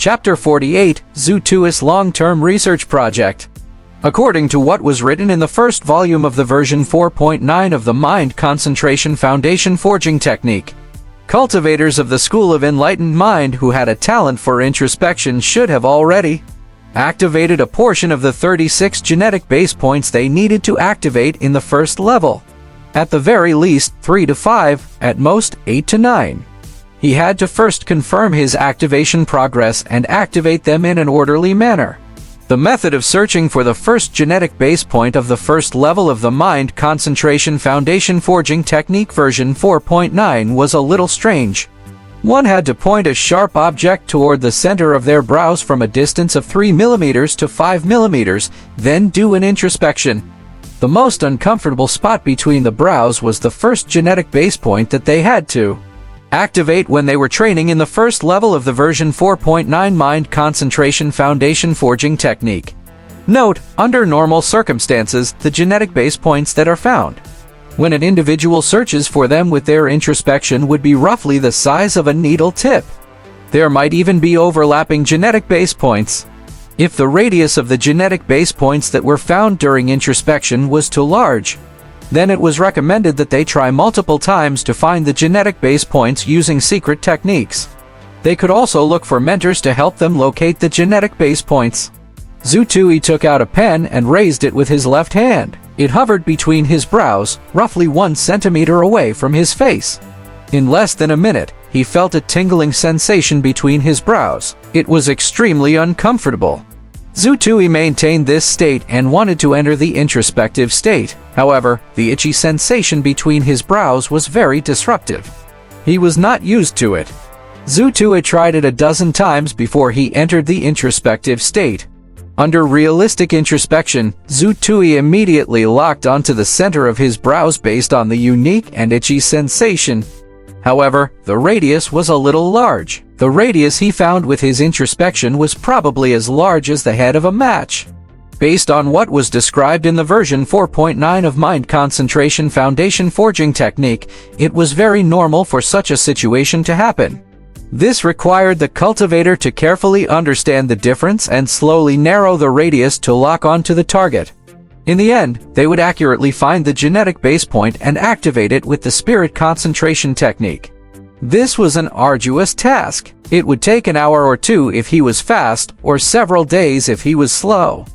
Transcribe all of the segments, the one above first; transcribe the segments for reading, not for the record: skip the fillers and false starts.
Chapter 48, Zhutui's Long-Term Research Project. According to what was written in the first volume of the version 4.9 of the Mind Concentration Foundation Forging Technique, cultivators of the School of Enlightened Mind who had a talent for introspection should have already activated a portion of the 36 genetic base points they needed to activate in the first level. At the very least, 3 to 5, at most 8 to 9. He had to first confirm his activation progress and activate them in an orderly manner. The method of searching for the first genetic base point of the first level of the Mind Concentration Foundation Forging Technique version 4.9 was a little strange. One had to point a sharp object toward the center of their brows from a distance of 3 mm to 5 mm, then do an introspection. The most uncomfortable spot between the brows was the first genetic base point that they had to activate when they were training in the first level of the version 4.9 Mind Concentration Foundation Forging Technique. Note, under normal circumstances, the genetic base points that are found when an individual searches for them with their introspection would be roughly the size of a needle tip. There might even be overlapping genetic base points. If the radius of the genetic base points that were found during introspection was too large, then it was recommended that they try multiple times to find the genetic base points using secret techniques. They could also look for mentors to help them locate the genetic base points. Zhutui took out a pen and raised it with his left hand. It hovered between his brows, roughly 1 centimeter away from his face. In less than a minute, he felt a tingling sensation between his brows. It was extremely uncomfortable. Zhutui maintained this state and wanted to enter the introspective state. However, the itchy sensation between his brows was very disruptive. He was not used to it. Zhutui tried it a dozen times before he entered the introspective state. Under realistic introspection, Zhutui immediately locked onto the center of his brows based on the unique and itchy sensation. However, the radius was a little large. The radius he found with his introspection was probably as large as the head of a match. Based on what was described in the version 4.9 of Mind Concentration Foundation Forging Technique, it was very normal for such a situation to happen. This required the cultivator to carefully understand the difference and slowly narrow the radius to lock onto the target. In the end, they would accurately find the genetic base point and activate it with the spirit concentration technique. This was an arduous task. It would take an hour or two if he was fast, or several days if he was slow.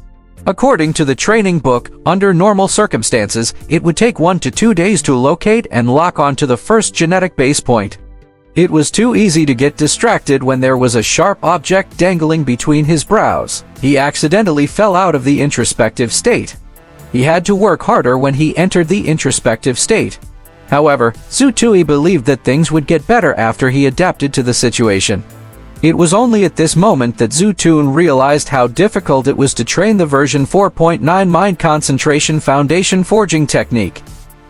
According to the training book, under normal circumstances, it would take 1 to 2 days to locate and lock onto the first genetic base point. It was too easy to get distracted when there was a sharp object dangling between his brows. He accidentally fell out of the introspective state. He had to work harder when he entered the introspective state. However, Zhutui believed that things would get better after he adapted to the situation. It was only at this moment that Zhutui realized how difficult it was to train the version 4.9 Mind Concentration Foundation Forging Technique.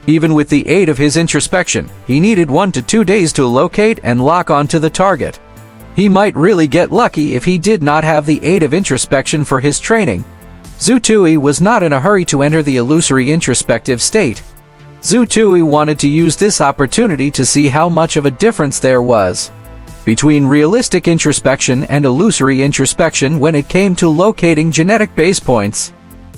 Even with the aid of his introspection, he needed 1 to 2 days to locate and lock onto the target. He might really get lucky if he did not have the aid of introspection for his training. Zhutui was not in a hurry to enter the illusory introspective state. Zhutui wanted to use this opportunity to see how much of a difference there was between realistic introspection and illusory introspection when it came to locating genetic base points.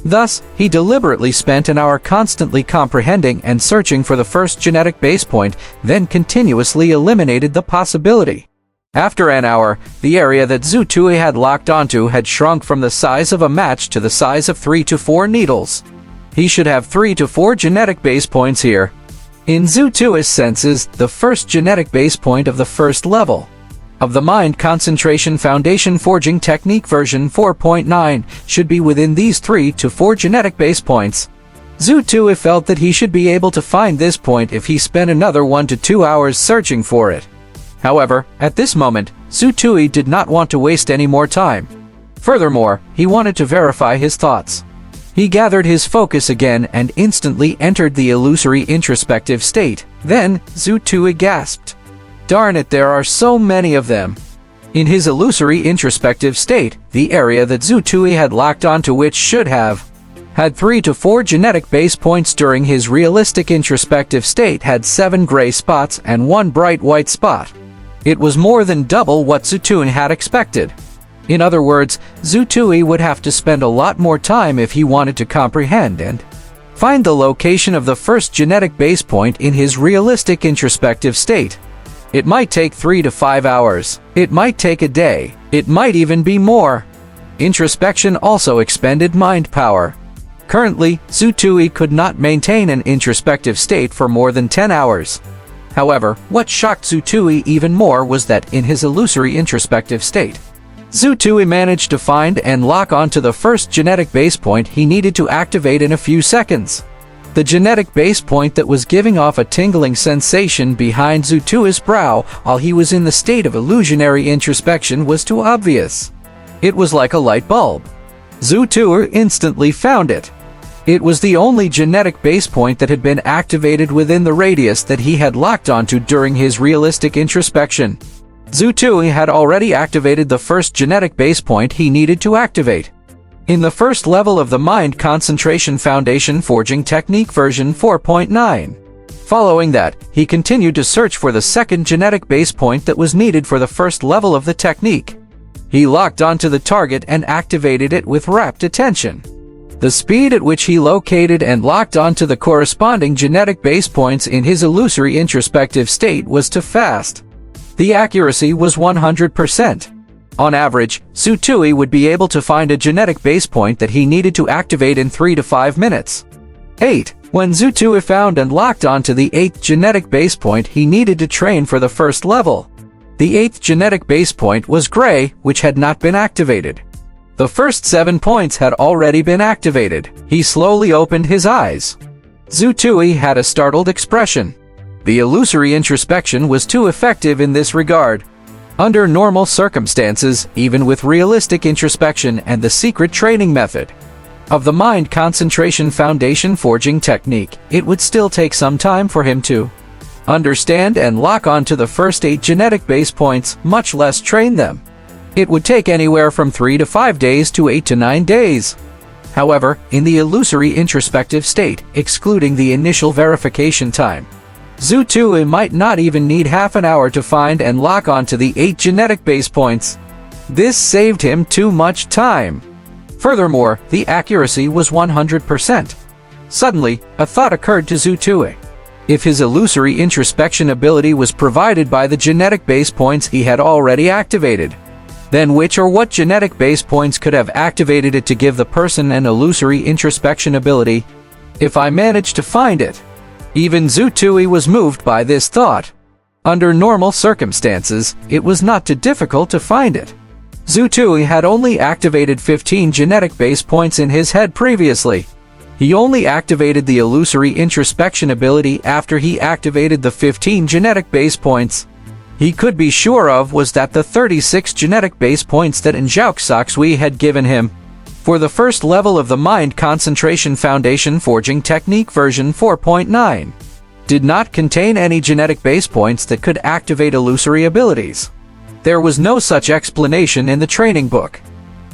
Thus, he deliberately spent an hour constantly comprehending and searching for the first genetic base point, then continuously eliminated the possibility. After an hour, the area that Zhutui had locked onto had shrunk from the size of a match to the size of 3 to 4 needles. He should have 3 to 4 genetic base points here. In Zhutui's senses, the first genetic base point of the first level of the Mind Concentration Foundation Forging Technique version 4.9 should be within these 3 to 4 genetic base points. Zhutui felt that he should be able to find this point if he spent another 1 to 2 hours searching for it. However, at this moment, Zhutui did not want to waste any more time. Furthermore, he wanted to verify his thoughts. He gathered his focus again and instantly entered the illusory introspective state. Then, Zhutui gasped. Darn it, there are so many of them. In his illusory introspective state, the area that Zhutui had locked onto which should have had 3 to 4 genetic base points during his realistic introspective state had 7 gray spots and 1 bright white spot. It was more than double what Zhutui had expected. In other words, Zhu Tui would have to spend a lot more time if he wanted to comprehend and find the location of the first genetic base point in his realistic introspective state. It might take 3 to 5 hours. It might take a day. It might even be more. Introspection also expended mind power. Currently, Zhu Tui could not maintain an introspective state for more than 10 hours. However, what shocked Zhu Tui even more was that in his illusory introspective state, Zhu Tui managed to find and lock onto the first genetic base point he needed to activate in a few seconds. The genetic base point that was giving off a tingling sensation behind Zhu Tui's brow while he was in the state of illusionary introspection was too obvious. It was like a light bulb. Zhu Tui instantly found it. It was the only genetic base point that had been activated within the radius that he had locked onto during his realistic introspection. Zhu Tui had already activated the first genetic base point he needed to activate. In the first level of the Mind Concentration Foundation Forging Technique version 4.9. Following that, he continued to search for the second genetic base point that was needed for the first level of the technique. He locked onto the target and activated it with rapt attention. The speed at which he located and locked onto the corresponding genetic base points in his illusory introspective state was too fast. The accuracy was 100%. On average, Zhu Tui would be able to find a genetic base point that he needed to activate in 3 to 5 minutes. 8. When Zhu Tui found and locked onto the 8th genetic base point he needed to train for the first level. The 8th genetic base point was gray, which had not been activated. The first 7 points had already been activated. He slowly opened his eyes. Zhu Tui had a startled expression. The illusory introspection was too effective in this regard. Under normal circumstances, even with realistic introspection and the secret training method of the Mind Concentration Foundation Forging Technique, it would still take some time for him to understand and lock onto the first 8 genetic base points, much less train them. It would take anywhere from 3 to 5 days to 8 to 9 days. However, in the illusory introspective state, excluding the initial verification time, Zhu Tui might not even need half an hour to find and lock onto the 8 genetic base points. This saved him too much time. Furthermore, the accuracy was 100%. Suddenly, a thought occurred to Zhu Tui. If his illusory introspection ability was provided by the genetic base points he had already activated, then which or what genetic base points could have activated it to give the person an illusory introspection ability? If I managed to find it. Even Zhu Tui was moved by this thought. Under normal circumstances, it was not too difficult to find it. Zhu Tui had only activated 15 genetic base points in his head previously. He only activated the illusory introspection ability after he activated the 15 genetic base points. He could be sure of was that the 36 genetic base points that Zhao Saxui had given him for the first level of the Mind Concentration Foundation Forging Technique version 4.9 did not contain any genetic base points that could activate illusory abilities. There was no such explanation in the training book.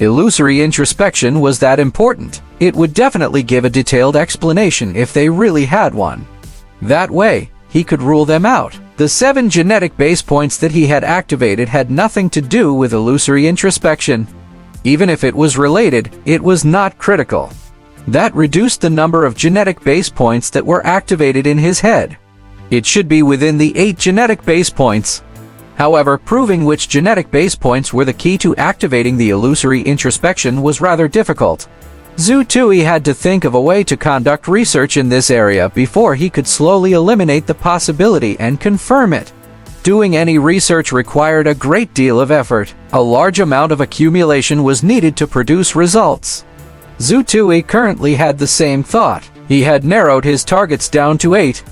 Illusory introspection was that important. It would definitely give a detailed explanation if they really had one. That way, he could rule them out. The 7 genetic base points that he had activated had nothing to do with illusory introspection. Even if it was related, it was not critical. That reduced the number of genetic base points that were activated in his head. It should be within the 8 genetic base points. However, proving which genetic base points were the key to activating the illusory introspection was rather difficult. Zhu Tui had to think of a way to conduct research in this area before he could slowly eliminate the possibility and confirm it. Doing any research required a great deal of effort. A large amount of accumulation was needed to produce results. Zhu Tui currently had the same thought. He had narrowed his targets down to 8.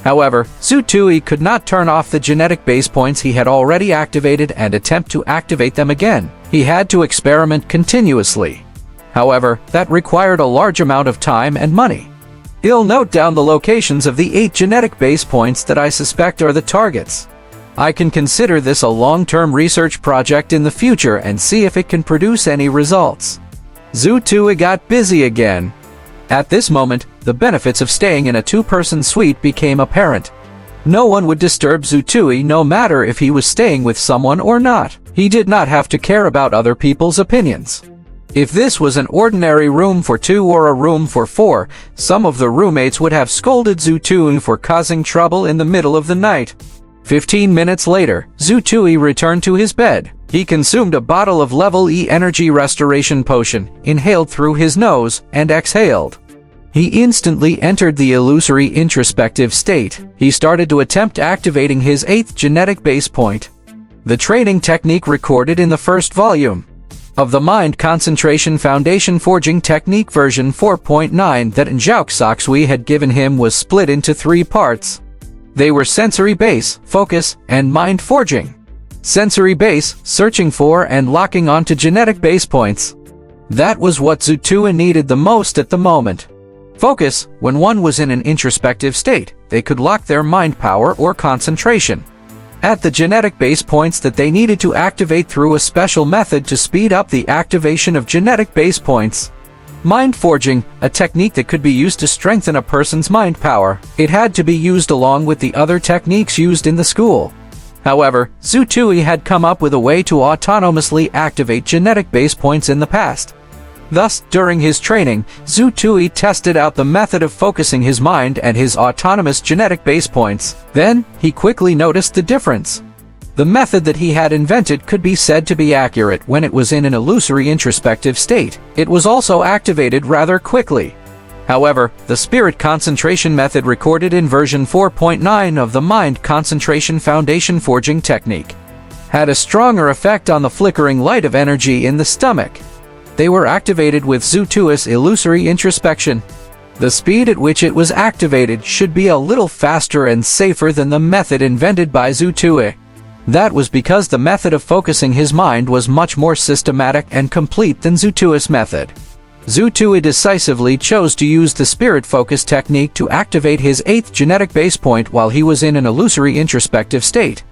However, Zhu Tui could not turn off the genetic base points he had already activated and attempt to activate them again. He had to experiment continuously. However, that required a large amount of time and money. I'll note down the locations of the 8 genetic base points that I suspect are the targets. I can consider this a long-term research project in the future and see if it can produce any results. Zhu Tui got busy again. At this moment, the benefits of staying in a 2-person suite became apparent. No one would disturb Zhu Tui no matter if he was staying with someone or not. He did not have to care about other people's opinions. If this was an ordinary room for 2 or a room for 4, some of the roommates would have scolded Zhu Tui for causing trouble in the middle of the night. 15 minutes later, Zhu Tui returned to his bed. He consumed a bottle of level E energy restoration potion, inhaled through his nose, and exhaled. He instantly entered the illusory introspective state. He started to attempt activating his 8th genetic base point. The training technique recorded in the first volume of the Mind Concentration Foundation Forging Technique version 4.9 that Zhao Xoxui had given him was split into 3 parts. They were sensory base, focus, and mind forging. Sensory base, searching for and locking onto genetic base points. That was what Zhu Tui needed the most at the moment. Focus, when one was in an introspective state, they could lock their mind power or concentration at the genetic base points that they needed to activate through a special method to speed up the activation of genetic base points. Mind forging, a technique that could be used to strengthen a person's mind power. It had to be used along with the other techniques used in the school. However, Zhu Tui had come up with a way to autonomously activate genetic base points in the past. Thus, during his training, Zhu Tui tested out the method of focusing his mind and his autonomous genetic base points. Then, he quickly noticed the difference. The method that he had invented could be said to be accurate when it was in an illusory introspective state. It was also activated rather quickly. However, the spirit concentration method recorded in version 4.9 of the Mind Concentration Foundation Forging Technique had a stronger effect on the flickering light of energy in the stomach. They were activated with Zhu Tui's illusory introspection. The speed at which it was activated should be a little faster and safer than the method invented by Zhu Tui. That was because the method of focusing his mind was much more systematic and complete than Zhu Tui's method. Zhu Tui decisively chose to use the spirit focus technique to activate his 8th genetic base point while he was in an illusory introspective state.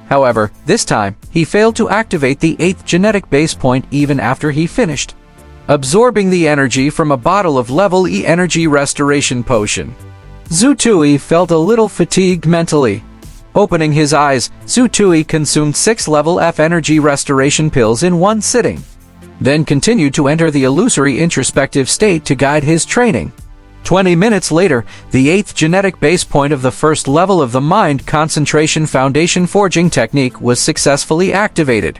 However, this time, he failed to activate the 8th genetic base point even after he finished absorbing the energy from a bottle of level E energy restoration potion. Zhu Tui felt a little fatigued mentally. Opening his eyes, Zhu Tui consumed 6 level F energy restoration pills in one sitting, then continued to enter the illusory introspective state to guide his training. 20 minutes later, the 8th genetic base point of the first level of the Mind Concentration Foundation Forging Technique was successfully activated.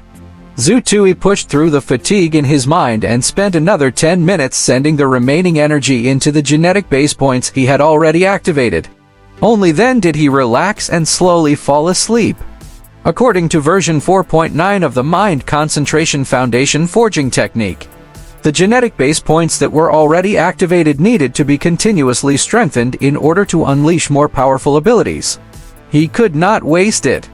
Zhu Tui pushed through the fatigue in his mind and spent another 10 minutes sending the remaining energy into the genetic base points he had already activated. Only then did he relax and slowly fall asleep. According to version 4.9 of the Mind Concentration Foundation Forging Technique, the genetic base points that were already activated needed to be continuously strengthened in order to unleash more powerful abilities. He could not waste it.